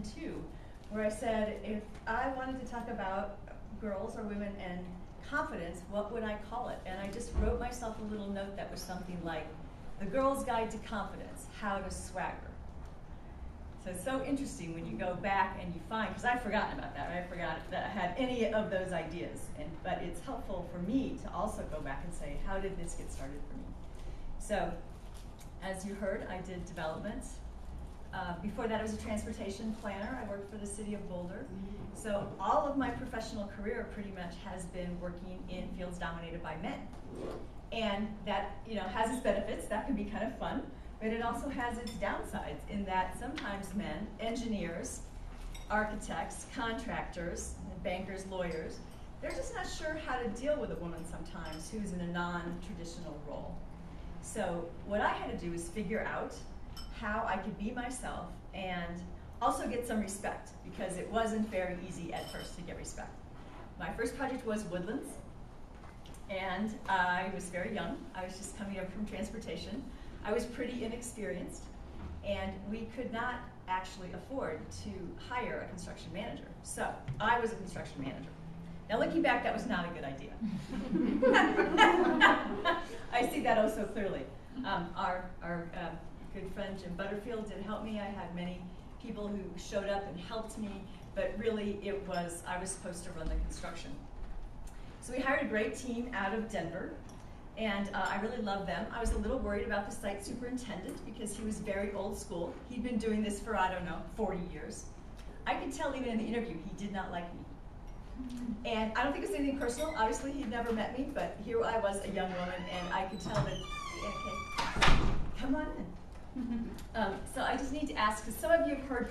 2, where I said if I wanted to talk about girls or women and confidence, what would I call it? And I just wrote myself a little note that was something like, The Girl's Guide to Confidence, How to Swagger. So it's so interesting when you go back and you find, because I've forgotten about that, I forgot that I had any of those ideas, but it's helpful for me to also go back and say, how did this get started for me? So, as you heard, I did development. Before that, I was a transportation planner. I worked for the city of Boulder. So all of my professional career pretty much has been working in fields dominated by men. And that has its benefits. That can be kind of fun. But it also has its downsides in that sometimes men, engineers, architects, contractors, bankers, lawyers, they're just not sure how to deal with a woman sometimes who's in a non-traditional role. So what I had to do is figure out how I could be myself and also get some respect, because it wasn't very easy at first to get respect. My first project was Woodlands, and I was very young. I was just coming up from transportation. I was pretty inexperienced, and we could not actually afford to hire a construction manager. So I was a construction manager. Now looking back, that was not a good idea. I see that oh so clearly. Our good friend Jim Butterfield did help me. I had many people who showed up and helped me, but really I was supposed to run the construction. So we hired a great team out of Denver, and I really loved them. I was a little worried about the site superintendent because he was very old school. He'd been doing this for, 40 years. I could tell even in the interview he did not like me. And I don't think it was anything personal. Obviously, he'd never met me, but here I was, a young woman, and I could tell that, okay, come on in. So I just need to ask, because some of you have heard